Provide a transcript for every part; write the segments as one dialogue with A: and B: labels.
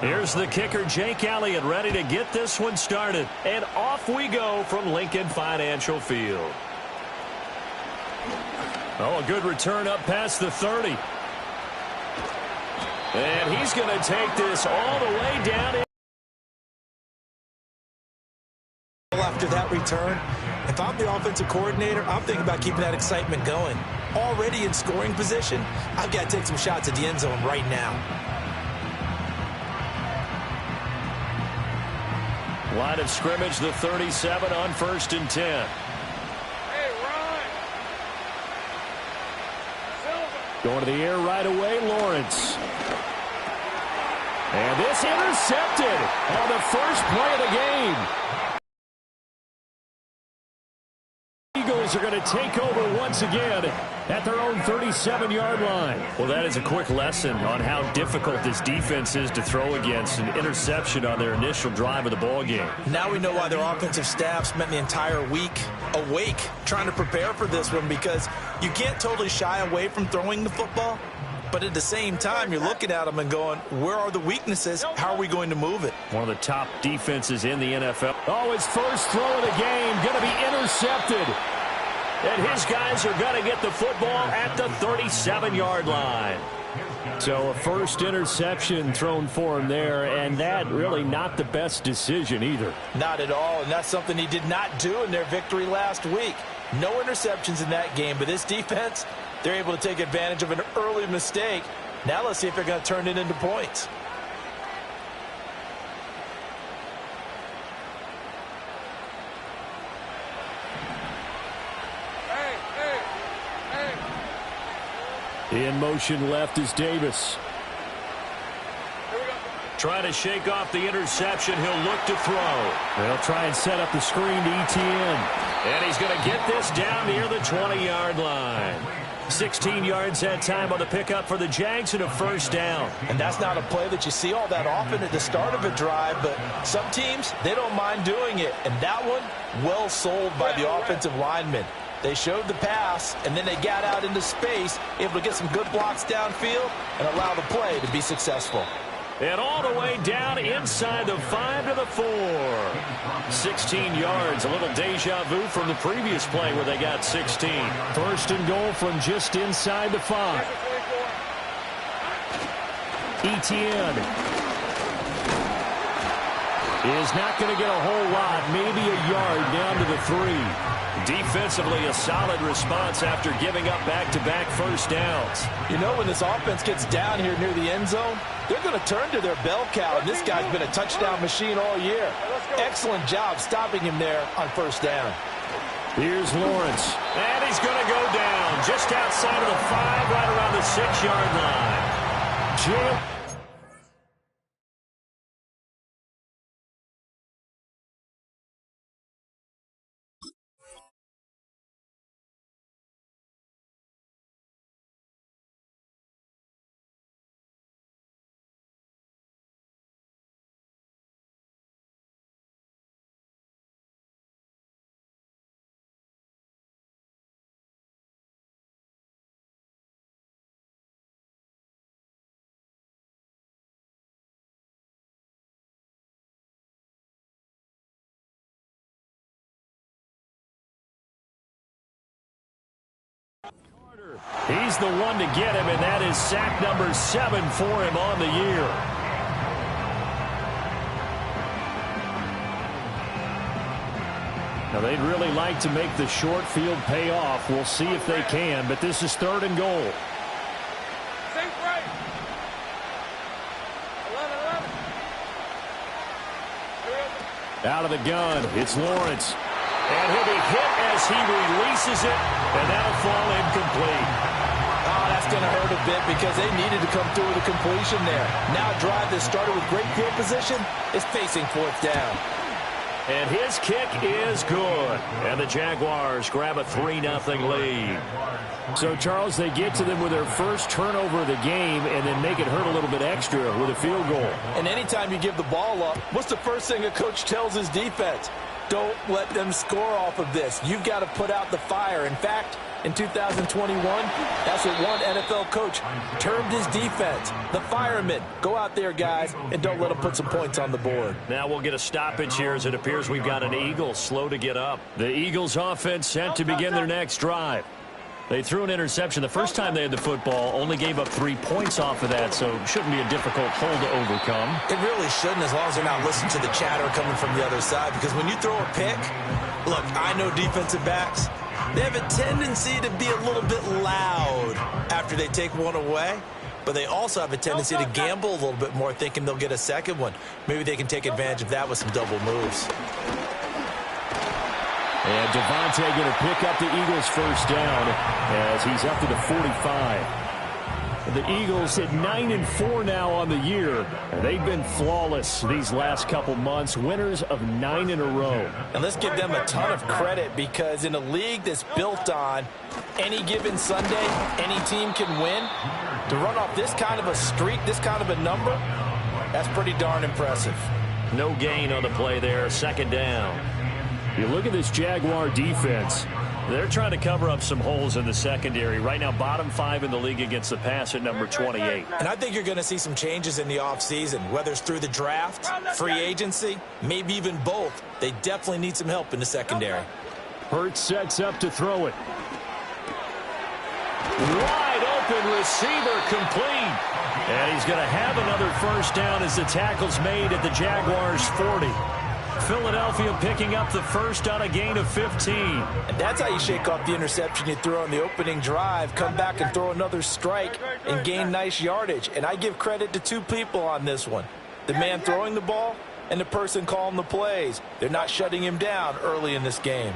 A: Here's the kicker, Jake Elliott, ready to get this one started. And off we go from Lincoln Financial Field. Oh, a good return up past the 30. And he's going to take this all the way down.
B: After that return, if I'm the offensive coordinator, I'm thinking about keeping that excitement going. Already in scoring position, I've got to take some shots at the end zone right now.
A: Line of scrimmage, the 37 on 1st and 10. Going to the air right away, Lawrence. And this intercepted on the first play of the game. Eagles are going to take over once again at their own 37-yard line. Well, that is a quick lesson on how difficult this defense is to throw against. An interception on their initial drive of the ball game.
B: Now we know why their offensive staff spent the entire week awake trying to prepare for this one, because you can't totally shy away from throwing the football. But at the same time, you're looking at them and going, where are the weaknesses? How are we going to move it?
A: One of the top defenses in the NFL. Oh, his first throw of the game going to be intercepted. And his guys are going to get the football at the 37-yard line. So a first interception thrown for him there, and that really not the best decision either.
B: Not at all, and that's something he did not do in their victory last week. No interceptions in that game, but this defense, they're able to take advantage of an early mistake. Now let's see if they're going to turn it into points.
A: In motion left is Davis. Trying to shake off the interception. He'll look to throw. They'll try and set up the screen to Etienne. And he's going to get this down near the 20-yard line. 16 yards that time on the pickup for the Jags and a first down.
B: And that's not a play that you see all that often at the start of a drive, but some teams, they don't mind doing it. And that one, well sold by the offensive lineman. They showed the pass, and then they got out into space, able to get some good blocks downfield and allow the play to be successful.
A: And all the way down inside the 5 to the 4. 16 yards, a little deja vu from the previous play where they got 16. First and goal from just inside the 5. Etienne is not going to get a whole lot, maybe a yard down to the 3. Defensively, a solid response after giving up back-to-back first downs.
B: You know, when this offense gets down here near the end zone, they're going to turn to their bell cow, and this guy's been a touchdown machine all year. Excellent job stopping him there on first down.
A: Here's Lawrence. And he's going to go down just outside of the 5, right around the 6-yard line. He's the one to get him, and that is sack number 7 for him on the year. Now, they'd really like to make the short field pay off. We'll see if they can, but this is 3rd and goal. Out of the gun, it's Lawrence. And he'll be hit as he releases it, and that'll fall incomplete.
B: Oh, that's going to hurt a bit because they needed to come through with a completion there. Now a drive that started with great field position is facing 4th down.
A: And his kick is good. And the Jaguars grab a 3-0 lead. So, Charles, they get to them with their first turnover of the game and then make it hurt a little bit extra with a field goal.
B: And anytime you give the ball up, what's the first thing a coach tells his defense? Don't let them score off of this. You've got to put out the fire. In fact, in 2021, that's what one NFL coach termed his defense. The firemen. Go out there, guys, and don't let them put some points on the board.
A: Now we'll get a stoppage here as it appears we've got an Eagle slow to get up. The Eagles offense set to begin their next drive. They threw an interception the first time they had the football, only gave up 3 points off of that, so it shouldn't be a difficult hole to overcome.
B: It really shouldn't, as long as they're not listening to the chatter coming from the other side, because when you throw a pick, look, I know defensive backs, they have a tendency to be a little bit loud after they take one away, but they also have a tendency to gamble a little bit more, thinking they'll get a second one. Maybe they can take advantage of that with some double moves.
A: And Devontae going to pick up the Eagles' first down as he's up to the 45. The Eagles at 9-4 now on the year. They've been flawless these last couple months, winners of 9 in a row.
B: And let's give them a ton of credit, because in a league that's built on any given Sunday, any team can win, to run off this kind of a streak, this kind of a number, that's pretty darn impressive.
A: No gain on the play there, second down. You look at this Jaguar defense. They're trying to cover up some holes in the secondary. Right now, bottom 5 in the league against the pass at number 28.
B: And I think you're going to see some changes in the offseason, whether it's through the draft, free agency, maybe even both. They definitely need some help in the secondary.
A: Hurts sets up to throw it. Wide open receiver complete. And he's going to have another first down as the tackle's made at the Jaguars' 40. Philadelphia picking up the first on a gain of 15.
B: And that's how you shake off the interception you threw on the opening drive, come back and throw another strike and gain nice yardage. And I give credit to 2 people on this one. The man throwing the ball and the person calling the plays. They're not shutting him down early in this game.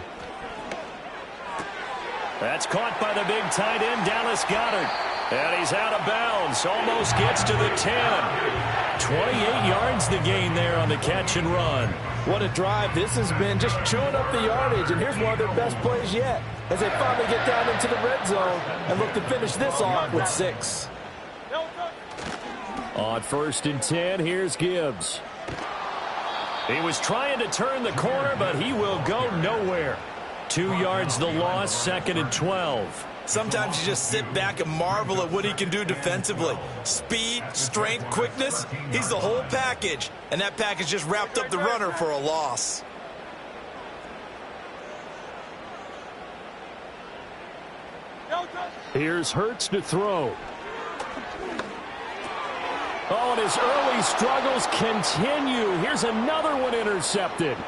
A: That's caught by the big tight end, Dallas Goedert. And he's out of bounds. Almost gets to the 10. 28 yards the gain there on the catch and run.
B: What a drive this has been, just chewing up the yardage. And here's one of their best plays yet, as they finally get down into the red zone and look to finish this off with 6.
A: On 1st and 10, here's Gibbs. He was trying to turn the corner, but he will go nowhere. 2 yards the loss, 2nd and 12.
B: Sometimes you just sit back and marvel at what he can do defensively. Speed, strength, quickness, he's the whole package. And that package just wrapped up the runner for a loss.
A: Here's Hurts to throw. Oh, and his early struggles continue. Here's another one intercepted.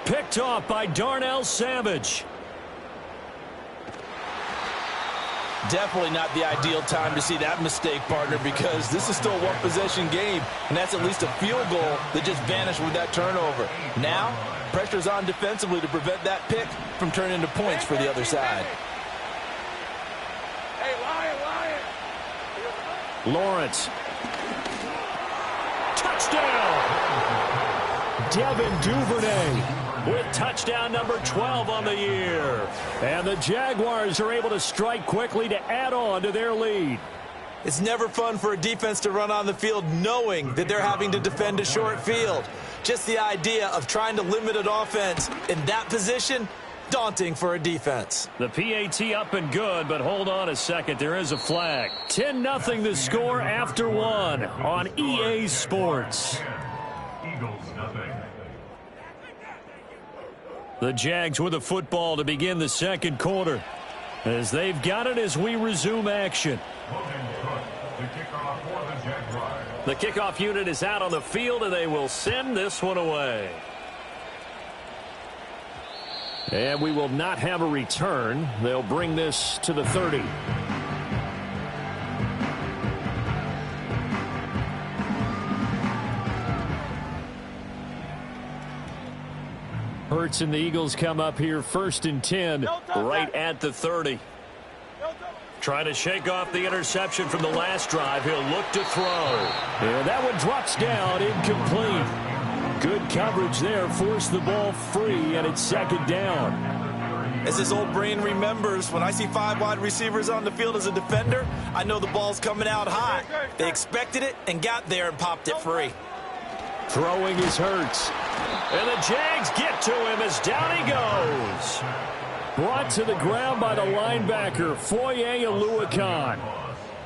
A: Picked off by Darnell Savage.
B: Definitely not the ideal time to see that mistake, partner, because this is still a one-possession game, and that's at least a field goal that just vanished with that turnover. Now, pressure's on defensively to prevent that pick from turning into points for the other side.
C: Hey, Lion.
A: Lawrence. Touchdown! Devin Duvernay with touchdown number 12 on the year. And the Jaguars are able to strike quickly to add on to their lead.
B: It's never fun for a defense to run on the field knowing that they're having to defend a short field. Just the idea of trying to limit an offense in that position, daunting for a defense.
A: The PAT up and good, but hold on a second. There is a flag. 10-0 the score after 1 on EA Sports. The Jags with a football to begin the second quarter, as they've got it as we resume action. The kickoff unit is out on the field, and they will send this one away. And we will not have a return. They'll bring this to the 30. Hurts and the Eagles come up here 1st and 10, right at the 30. Trying to shake off the interception from the last drive. He'll look to throw. And that one drops down, incomplete. Good coverage there, forced the ball free, and it's 2nd down.
B: As his old brain remembers, when I see 5 wide receivers on the field as a defender, I know the ball's coming out high. They expected it and got there and popped it free.
A: Throwing is Hurts. And the Jags get to him as down he goes. Brought to the ground by the linebacker, Foye Oluokun.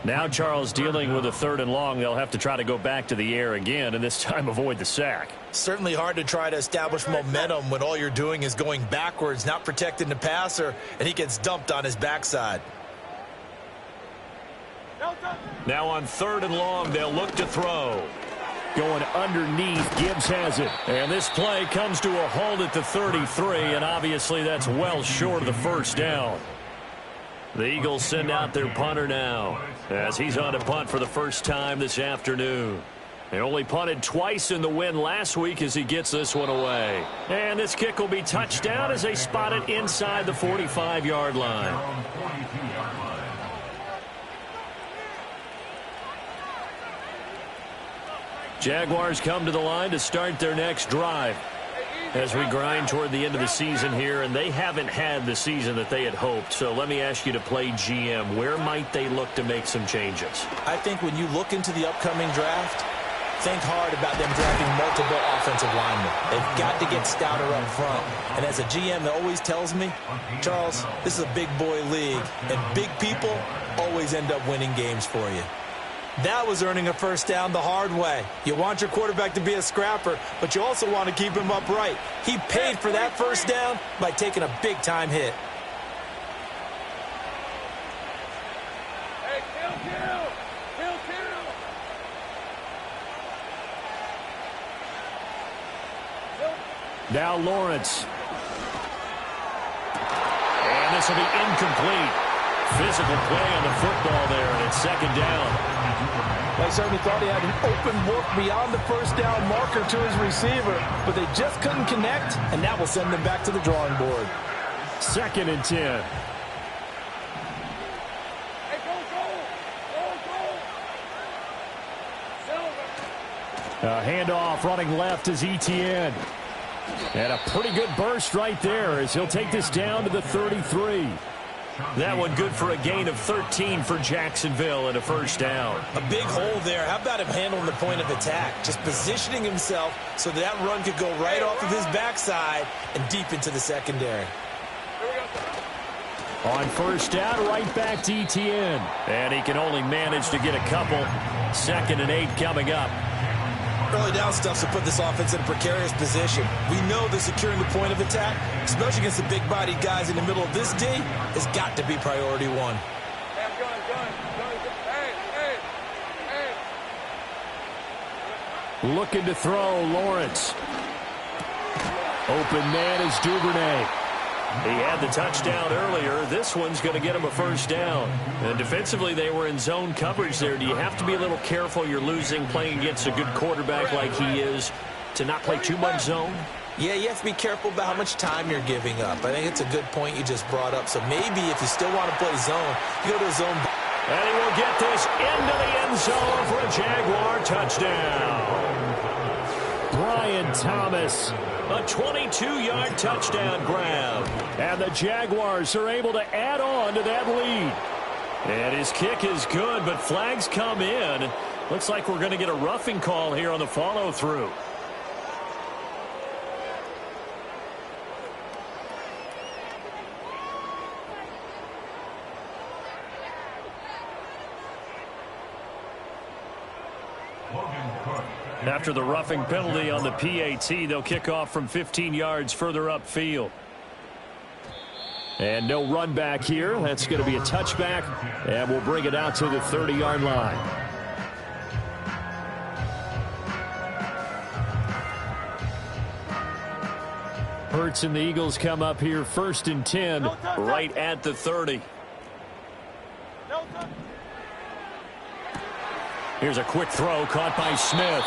A: Now Charles dealing with a 3rd and long. They'll have to try to go back to the air again, and this time avoid the sack.
B: Certainly hard to try to establish momentum when all you're doing is going backwards, not protecting the passer, and he gets dumped on his backside.
A: Now on 3rd and long, they'll look to throw. Going underneath, Gibbs has it. And this play comes to a halt at the 33, and obviously that's well short of the first down. The Eagles send out their punter now as he's on a punt for the first time this afternoon. They only punted twice in the win last week as he gets this one away. And this kick will be touchdown as they spot it inside the 45-yard line. Jaguars come to the line to start their next drive as we grind toward the end of the season here, and they haven't had the season that they had hoped. So let me ask you to play GM. Where might they look to make some changes?
B: I think when you look into the upcoming draft, think hard about them drafting multiple offensive linemen. They've got to get stouter up front. And as a GM that always tells me, Charles, this is a big boy league, and big people always end up winning games for you. That was earning a first down the hard way. You want your quarterback to be a scrapper, but you also want to keep him upright. He paid for that first down by taking a big-time hit.
A: Now Lawrence. And this will be incomplete. Physical play on the football there, and it's 2nd down.
B: They certainly thought he had an open look beyond the first down marker to his receiver, but they just couldn't connect, and that will send them back to the drawing board.
A: 2nd and 10. A handoff running left is Etienne. And a pretty good burst right there as he'll take this down to the 33. That one good for a gain of 13 for Jacksonville and a first down.
B: A big hole there. How about him handling the point of attack? Just positioning himself so that run could go right off of his backside and deep into the secondary.
A: On first down, right back to Etienne. And he can only manage to get a couple. 2nd and 8 coming up.
B: Early down stuff to put this offense in a precarious position. We know that securing the point of attack, especially against the big-bodied guys in the middle of this D, has got to be priority one.
A: Looking to throw, Lawrence. Open man is Duvernay. He had the touchdown earlier. This one's going to get him a first down. And defensively, they were in zone coverage there. Do you have to be a little careful? You're losing playing against a good quarterback like he is to not play too much zone?
B: Yeah, you have to be careful about how much time you're giving up. I think it's a good point you just brought up. So maybe if you still want to play zone, you go to a zone.
A: And he will get this into the end zone for a Jaguar touchdown. Brian Thomas, a 22-yard touchdown grab. And the Jaguars are able to add on to that lead. And his kick is good, but flags come in. Looks like we're going to get a roughing call here on the follow-through. After the roughing penalty on the PAT, they'll kick off from 15 yards further upfield. And no run back here. That's going to be a touchback, and we'll bring it out to the 30-yard line. Hurts and the Eagles come up here 1st and 10, right at the 30. Here's a quick throw caught by Smith.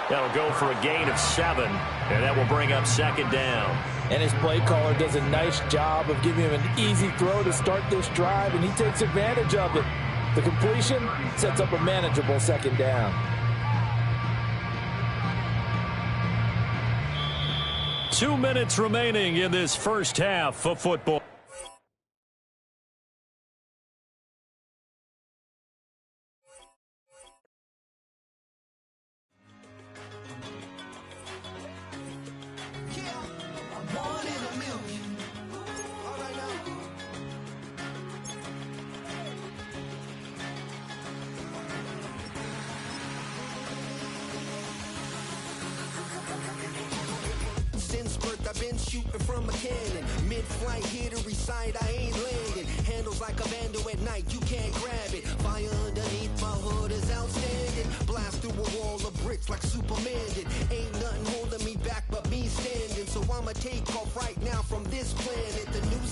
A: That'll go for a gain of 7, and that will bring up 2nd down.
B: And his play caller does a nice job of giving him an easy throw to start this drive, and he takes advantage of it. The completion sets up a manageable 2nd down.
A: 2 minutes remaining in this first half of football.
C: been shooting from a cannon. Mid-flight, here to recite, I ain't landing. Handles like a vandal at night, you can't grab it. Fire underneath my hood is outstanding. Blast through a wall of bricks like Superman did. Ain't nothing holding me back but me standing. So I'ma take off right now from this planet. The new